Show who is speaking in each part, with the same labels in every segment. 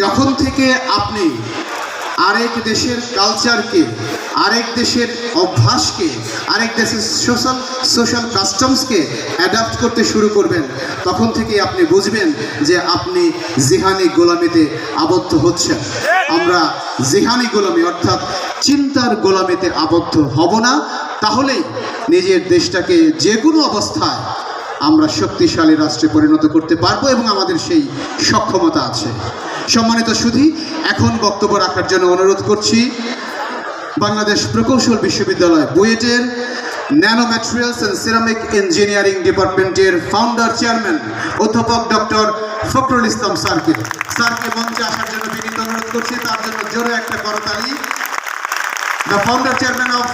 Speaker 1: যখন থেকে আপনি আরেক দেশের কালচারকে, আরেক দেশের অভ্যাসকে, আরেক দেশের সোশ্যাল কাস্টমসকে অ্যাডাপ্ট করতে শুরু করবেন, তখন থেকেই আপনি বুঝবেন যে আপনি জিহানি গোলামিতে আবদ্ধ হচ্ছেন। আমরা জিহানি গোলামি অর্থাৎ চিন্তার গোলামিতে আবদ্ধ হব না, তাহলেই নিজের দেশটাকে যে কোনো অবস্থায় আমরা শক্তিশালী রাষ্ট্রে পরিণত করতে পারবো এবং আমাদের সেই সক্ষমতা আছে। সম্মানিত সুধী, এখন বক্তব্য রাখার জন্য অনুরোধ করছি বাংলাদেশ প্রকৌশল বিশ্ববিদ্যালয় বুয়েটের nano materials and ceramic engineering ডিপার্টমেন্টের ফাউন্ডার চেয়ারম্যান অধ্যাপক ডক্টর ফখরুল ইসলাম স্যারকে মঞ্চে আসার জন্য বিনীত অনুরোধ করছি। তার জন্য জোরে একটা করতালি। The founder chairman of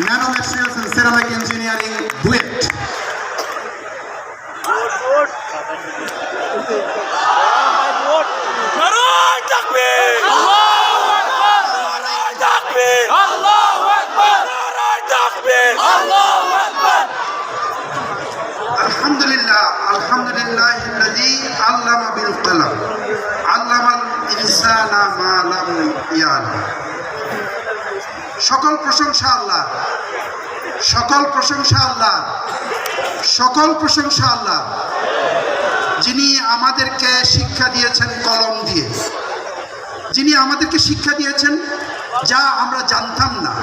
Speaker 1: nano materials and ceramic engineering BUET.
Speaker 2: আলহামদুলিল্লাহ, আলহামদুলিল্লাহিল্লাযী আল্লামা বিল কলম আল্লামাল ইনসানা মা লাম ইয়ালাম। সকল প্রশংসা আল্লাহ, সকল প্রশংসা আল্লাহ, সকল প্রশংসা আল্লাহ, যিনি আমাদেরকে শিক্ষা দিয়েছেন কলম দিয়ে, যিনি আমাদেরকে শিক্ষা দিয়েছেন যা আমরা জানতাম না।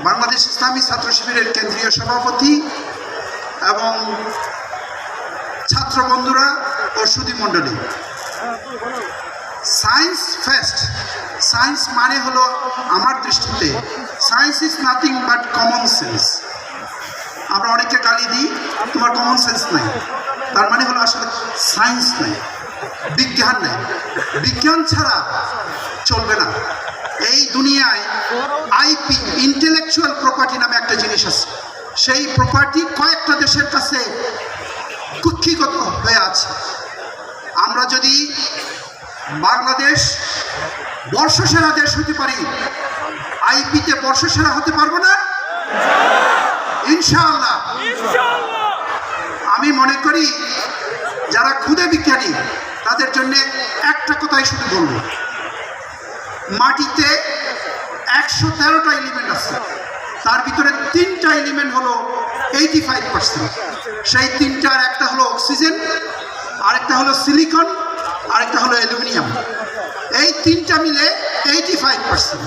Speaker 2: বাংলাদেশ ইসলামী ছাত্র শিবিরের কেন্দ্রীয় সভাপতি এবং ছাত্র বন্ধুরা ও সুধী মণ্ডলী, সায়েন্স ফার্স্ট। সায়েন্স মানে হলো আমার দৃষ্টিতে science is nothing but common sense. আমরা অনেকে গালি দিই, তোমার কমন সেন্স নাই, তার মানে হলো আসলে সায়েন্স নাই, বিজ্ঞান নাই। বিজ্ঞান ছাড়া চলবে না। এই দুনিয়ায় আইপি, ইন্টেলেকচুয়াল প্রপার্টি নামে একটা জিনিস আছে। সেই প্রপার্টি কয়েকটা দেশের কাছে কুক্ষিগত হয়ে আছে। আমরা যদি বাংলাদেশ বর্ষসেরা দেশ হতে পারি, আইপিতে বর্ষসেরা হতে পারবো না ইনশাআল্লাহ। আমি মনে করি যারা ক্ষুদে বিজ্ঞানী তাদের জন্য একটা কথাই শুধু বলবো, মাটিতে 113টা এলিমেন্ট আছে, তার ভিতরে 3টা এলিমেন্ট হলো 85%। সেই 3টার একটা হলো অক্সিজেন, আরেকটা হলো সিলিকন, আরেকটা হলো অ্যালুমিনিয়াম। এই 3টা মিলে 85%।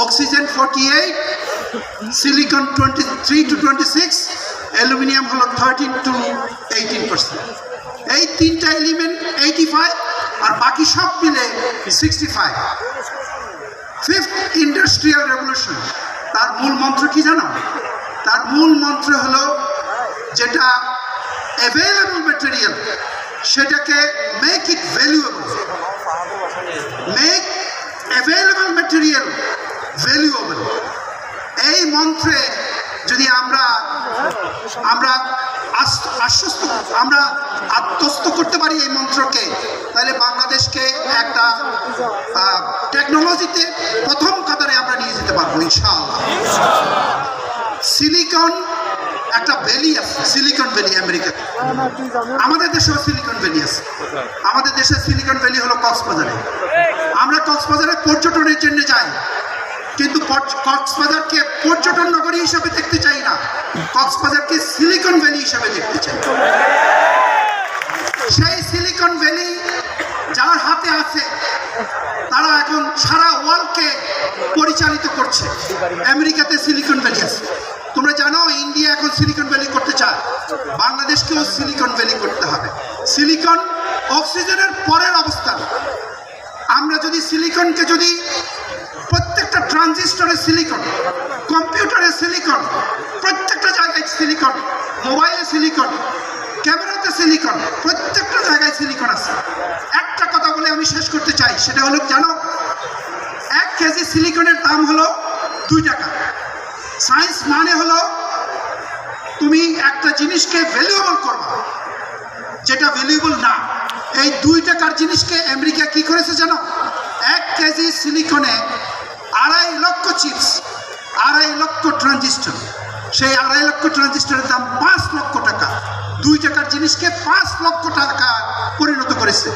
Speaker 2: অক্সিজেন 48, সিলিকন 23 to 26, অ্যালুমিনিয়াম হলো 13 to 18%। এই 3টা এলিমেন্ট 85 আর বাকি সব মিলে 65। ফিফথ ইন্ডাস্ট্রিয়াল রেভলিউশন, তার মূল মন্ত্র কি জানো? তার মূল মন্ত্র হলো যেটা অ্যাভেলেবল ম্যাটেরিয়াল সেটাকে make it valuable. Make available material valuable. এই মন্ত্রে যদি আমরা আত্মস্থ করতে পারি এই মন্ত্রকে, তাহলে বাংলাদেশকে একটা টেকনোলজিতে প্রথম কাতারে আমরা নিয়ে যেতে পারবো ইনশাআল্লাহ। সিলিকন একটা ভ্যালি আছে, সিলিকন ভ্যালি আমেরিকাতে। আমাদের দেশেও সিলিকন ভ্যালি আছে। আমাদের দেশের সিলিকন ভ্যালি হলো কক্সবাজারে। আমরা কক্সবাজারে পর্যটনের জন্য যাই, কিন্তু কক্সবাজারকে পর্যটন নগরী হিসাবে দেখতে চাই না, কক্সবাজারকে সিলিকন ভ্যালি হিসাবে দেখতে চাই। সেই সিলিকন ভ্যালি যার হাতে আছে তারা এখন সারা ওয়ার্ল্ডকে পরিচালিত করছে। আমেরিকাতে সিলিকন ভ্যালি আছে। তোমরা জানো ইন্ডিয়া এখন সিলিকন ভ্যালি করতে চায়, বাংলাদেশকেও সিলিকন ভ্যালি করতে হবে। সিলিকন অক্সিজেনের পরের অবস্থান। আমরা যদি সিলিকনকে যদি প্রত্যেকটা ট্রানজিস্টরে সিলিকন, কম্পিউটারে সিলিকন, প্রত্যেকটা জায়গায় সিলিকন, মোবাইলে সিলিকন, ক্যামেরাতে সিলিকন, প্রত্যেকটা জায়গায় সিলিকন আছে। একটা কথা বলে আমি শেষ করতে চাই, সেটা হলো জানো 1 কেজি সিলিকনের দাম হলো 2 টাকা। সায়েন্স মানে হলো তুমি একটা জিনিসকে ভ্যালুয়েবল করবা, যেটা ভ্যালুয়েবল না। এই 2 টাকার জিনিসকে আমেরিকা কি করেছে জানো? 1 কেজি সিলিকনে 2.5 লক্ষ চিপস, 2.5 লক্ষ ট্রানজিস্টর। সেই 2.5 লক্ষ ট্রানজিস্টরের দাম 5 লক্ষ টাকা। 2 টাকার জিনিসকে 5 লক্ষ টাকা পরিণত করেছে।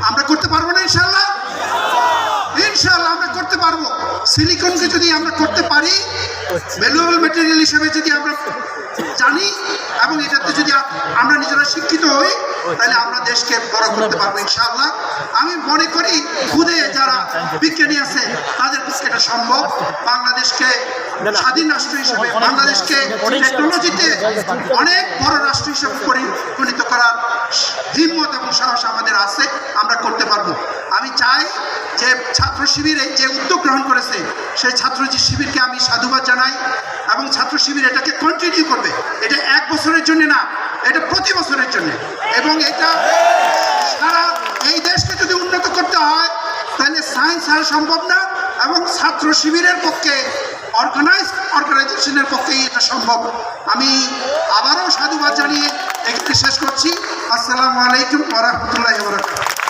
Speaker 2: আমরা করতে পারবো না ইনশাল্লাহ? ইনশাল্লাহ আমরা করতে পারবো। সিলিকনকে যদি আমরা করতে পারি, ভ্যালুয়েবল ম্যাটেরিয়াল হিসেবে যদি আমরা জানি এবং এটাতে যদি আমরা নিজেরা শিক্ষিত হই, তাহলে আমরা দেশকে বড় করতে পারবো ইনশাআল্লাহ। আমি মনে করি খুদে যারা বিজ্ঞানী আছে তাদের পক্ষে এটা সম্ভব। বাংলাদেশকে স্বাধীন রাষ্ট্র হিসেবে, বাংলাদেশকে টেকনোলজিতে অনেক বড় রাষ্ট্র হিসেবে পরিণত করার হিম্মত এবং সাহস আমাদের আছে, আমরা করতে পারবো। আমি চাই যে ছাত্র শিবিরে যে উদ্যোগ গ্রহণ করেছে সেই ছাত্র শিবিরকে আমি সাধুবাদ জানাই এবং ছাত্র শিবির এটাকে কন্টিনিউ করবে। এটা 1 বছরের জন্য না, এটা প্রতি বছরের জন্য। এবং এটা সারা এই দেশকে যদি উন্নত করতে হয় তাহলে সায়েন্স ছাড়া সম্ভব না, এবং ছাত্র শিবিরের পক্ষে অর্গানাইজেশনের পক্ষেই এটা সম্ভব। আমি আবারও সাধুবাদ জানিয়ে এখানে শেষ করছি। আসসালামু আলাইকুম ওয়া রাহমাতুল্লাহি ওয়া বারাকাতুহু।